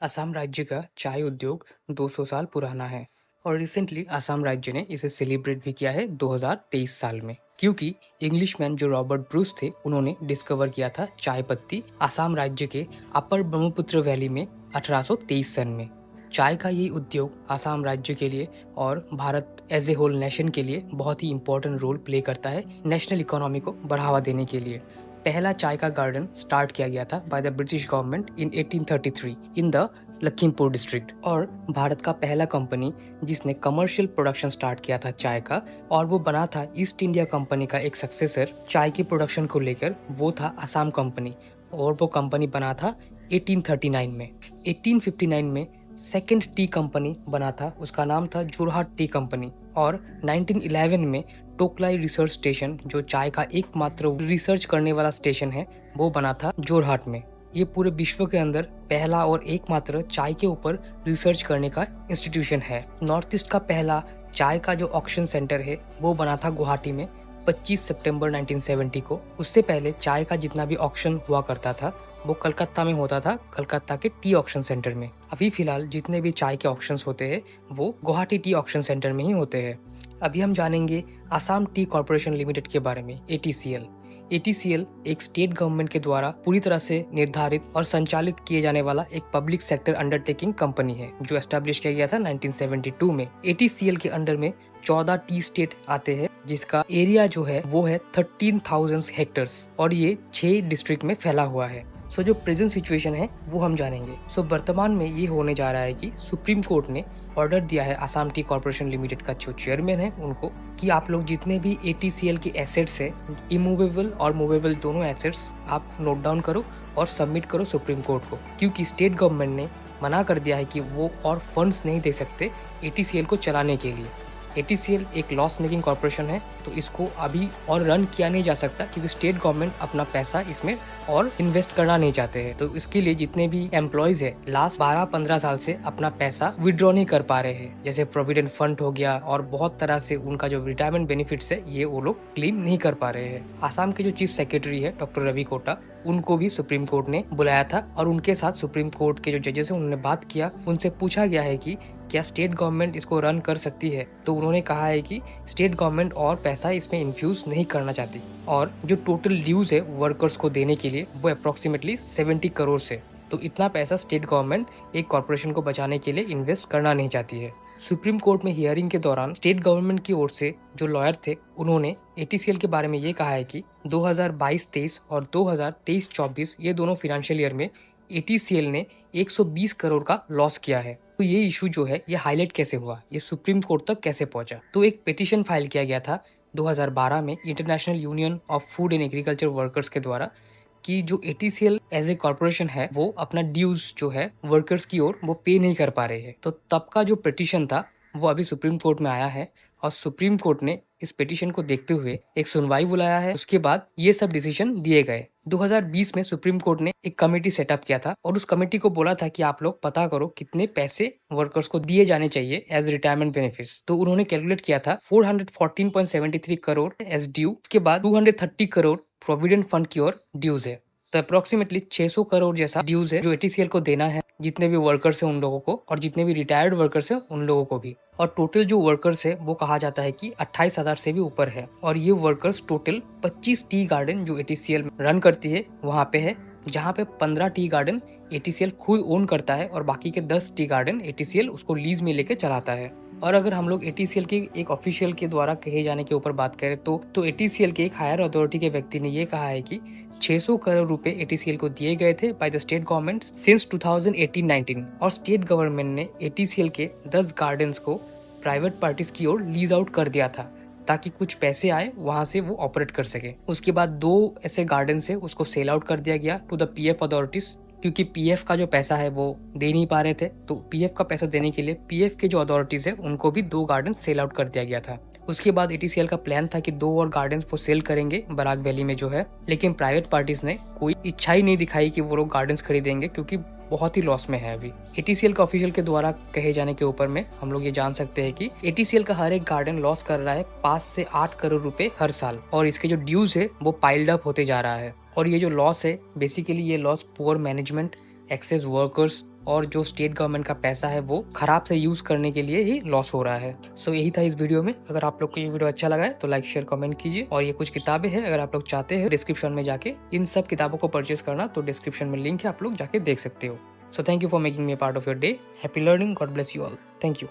असम राज्य का चाय उद्योग 200 साल पुराना है और रिसेंटली असम राज्य ने इसे सेलिब्रेट भी किया है 2023 साल में, क्योंकि इंग्लिशमैन जो रॉबर्ट ब्रूस थे उन्होंने डिस्कवर किया था चाय पत्ती असम राज्य के अपर ब्रह्मपुत्र वैली में 1823 सन में। चाय का ये उद्योग असम राज्य के लिए और Bharat as a whole nation के लिए बहुत ही इंपॉर्टेंट रोल प्ले करता है नेशनल इकोनॉमी को बढ़ावा देने के लिए। पहला चाय का गार्डन स्टार्ट किया गया था by the British government in 1833 in the Lakhimpur district, और भारत का पहला कंपनी जिसने कमर्शियल प्रोडक्शन स्टार्ट किया था चाय का, और वो बना था ईस्ट इंडिया कंपनी का एक सक्सेसर चाय की प्रोडक्शन को लेकर, वो था असम कंपनी। और वो कंपनी बना था 1839 में। 1859 में सेकेंड टी कंपनी बना था, उसका नाम था जोरहाट टी कंपनी। और 1911 में टोकलाई रिसर्च स्टेशन, जो चाय का एकमात्र रिसर्च करने वाला स्टेशन है, वो बना था जोरहाट में। ये पूरे विश्व के अंदर पहला और एकमात्र चाय के ऊपर रिसर्च करने का इंस्टीट्यूशन है। नॉर्थ ईस्ट का पहला चाय का जो ऑक्शन सेंटर है वो बना था गुवाहाटी में 25 सितंबर 1970 को। उससे पहले चाय का जितना भी ऑक्शन हुआ करता था वो कलकत्ता में होता था, कलकत्ता के टी ऑक्शन सेंटर में। अभी फिलहाल जितने भी चाय के ऑक्शंस होते हैं वो गुवाहाटी टी ऑक्शन सेंटर में ही होते हैं। अभी हम जानेंगे आसाम टी कॉर्पोरेशन लिमिटेड के बारे में, ATCL। ATCL एक स्टेट गवर्नमेंट के द्वारा पूरी तरह से निर्धारित और संचालित किए जाने वाला एक पब्लिक सेक्टर अंडरटेकिंग कंपनी है, जो एस्टेब्लिश किया गया था 1972 में। ATCL के अंडर में 14 टी स्टेट आते हैं, जिसका एरिया जो है वो है 13,000 हेक्टर्स, और ये 6 डिस्ट्रिक्ट में फैला हुआ है। जो प्रेजेंट सिचुएशन है वो हम जानेंगे। वर्तमान में ये होने जा रहा है कि सुप्रीम कोर्ट ने ऑर्डर दिया है आसाम टी कॉर्पोरेशन लिमिटेड का जो चेयरमैन है उनको, कि आप लोग जितने भी ATCL के एसेट्स है, इमूवेबल और मूवेबल दोनों एसेट्स, आप नोट डाउन करो और सबमिट करो सुप्रीम कोर्ट को, क्योंकि स्टेट गवर्नमेंट ने मना कर दिया है कि वो और फंड्स नहीं दे सकते ATCL को चलाने के लिए। ATCL एक लॉस मेकिंग कॉर्पोरेशन है, तो इसको अभी और रन किया नहीं जा सकता, क्योंकि स्टेट गवर्नमेंट अपना पैसा इसमें और इन्वेस्ट करना नहीं चाहते हैं। तो इसके लिए जितने भी एम्प्लॉयज है लास्ट 12-15 साल से अपना पैसा विड्रॉ नहीं कर पा रहे हैं, जैसे प्रोविडेंट फंड हो गया और बहुत तरह से उनका जो रिटायरमेंट बेनिफिट्स है ये वो लोग क्लेम नहीं कर पा रहे हैं। आसाम के जो चीफ सेक्रेटरी है डॉक्टर रवि कोटा, उनको भी सुप्रीम कोर्ट ने बुलाया था, और उनके साथ सुप्रीम कोर्ट के जो जजेस हैं उन्होंने बात किया। उनसे पूछा गया है कि क्या स्टेट गवर्नमेंट इसको रन कर सकती है, तो उन्होंने कहा है कि स्टेट गवर्नमेंट और पैसा इसमें इन्फ्यूज नहीं करना चाहती, और जो टोटल ड्यूज है वर्कर्स को देने के लिए वो अप्रोक्सीमेटली 70 करोड़ से, तो इतना पैसा स्टेट गवर्नमेंट एक कॉर्पोरेशन को बचाने के लिए इन्वेस्ट करना नहीं चाहती है। सुप्रीम कोर्ट में हियरिंग के दौरान स्टेट गवर्नमेंट की ओर से जो लॉयर थे उन्होंने ATCL के बारे में ये कहा है कि 2022-23 और 2023-24 ये दोनों फाइनेंशियल ईयर में ATCL ने 120 करोड़ का लॉस किया है। तो ये इशू जो है ये हाईलाइट कैसे हुआ, ये सुप्रीम कोर्ट तक कैसे पहुंचा? तो एक पिटीशन फाइल किया गया था 2012 में international union of food and agriculture workers के द्वारा, कि जो ATCL एज ए कॉर्पोरेशन है वो अपना ड्यूज जो है वर्कर्स की ओर वो पे नहीं कर पा रहे हैं। तो तब का जो पिटीशन था वो अभी सुप्रीम कोर्ट में आया है, और सुप्रीम कोर्ट ने इस पिटीशन को देखते हुए एक सुनवाई बुलाया है। उसके बाद ये सब डिसीजन दिए गए। 2020 में सुप्रीम कोर्ट ने एक कमेटी सेटअप किया था, और उस कमेटी को बोला था कि आप लोग पता करो कितने पैसे वर्कर्स को दिए जाने चाहिए एज रिटायरमेंट बेनिफिट्स। तो उन्होंने कैलकुलेट किया था 414.73 करोड़ एज ड्यू, उसके बाद 230 करोड़ प्रोविडेंट फंड की ओर ड्यूज है। तो अप्रोक्सीमेटली 600 करोड़ जैसा ड्यूज है जो ATCL को देना है, जितने भी वर्कर्स हैं उन लोगों को, और जितने भी रिटायर्ड वर्कर्स हैं उन लोगों को भी। और टोटल जो वर्कर्स है वो कहा जाता है कि 28,000 से भी ऊपर है, और ये वर्कर्स टोटल 25 टी गार्डन जो ATCL रन करती है वहाँ पे है, जहाँ पे 15 टी गार्डन ATCL खुद ओन करता है और बाकी के 10 टी गार्डन ATCL उसको लीज में लेके चलाता है। और अगर हम लोग ATCL के एक ऑफिशियल के द्वारा कहे जाने के ऊपर बात करें तो ATCL के एक हायर अथॉरिटी के व्यक्ति ने ये कहा है कि 600 करोड़ रुपए ATCL को दिए गए थे by the state government since 2018-19, और स्टेट गवर्नमेंट ने ATCL के 10 गार्डन्स को प्राइवेट पार्टीज की ओर लीज आउट कर दिया था, ताकि कुछ पैसे आए वहां से वो ऑपरेट कर सके। उसके बाद 2 ऐसे गार्डन से उसको सेल आउट कर दिया गया टू द PF अथॉरिटीज, क्योंकि PF का जो पैसा है वो दे नहीं पा रहे थे। तो PF का पैसा देने के लिए PF के जो अथॉरिटीज है उनको भी 2 गार्डन सेल आउट कर दिया गया था। उसके बाद ATCL का प्लान था कि 2 और गार्डन वो सेल करेंगे बराक वैली में जो है, लेकिन प्राइवेट पार्टीज ने कोई इच्छा ही नहीं दिखाई कि वो लोग गार्डन खरीदेंगे, क्योंकि बहुत ही लॉस में है अभी। ATCL का ऑफिशियल के द्वारा कहे जाने के ऊपर में हम लोग ये जान सकते हैं कि ATCL का हर एक गार्डन लॉस कर रहा है 5 से 8 करोड़ रुपए हर साल, और इसके जो ड्यूज है वो पाइल्ड अप होते जा रहा है। और ये जो लॉस है बेसिकली ये loss poor management, excess workers, और जो स्टेट गवर्नमेंट का पैसा है वो खराब से यूज करने के लिए ही लॉस हो रहा है। सो यही था इस वीडियो में। अगर आप लोग को ये वीडियो अच्छा लगा है तो लाइक शेयर कमेंट कीजिए। और ये कुछ किताबें हैं, अगर आप लोग चाहते हैं डिस्क्रिप्शन में जाके इन सब किताबों को परचेज करना तो डिस्क्रिप्शन में लिंक है, आप लोग जाके देख सकते हो। So thank you for making me part of your day. Happy learning, God bless you all. Thank you.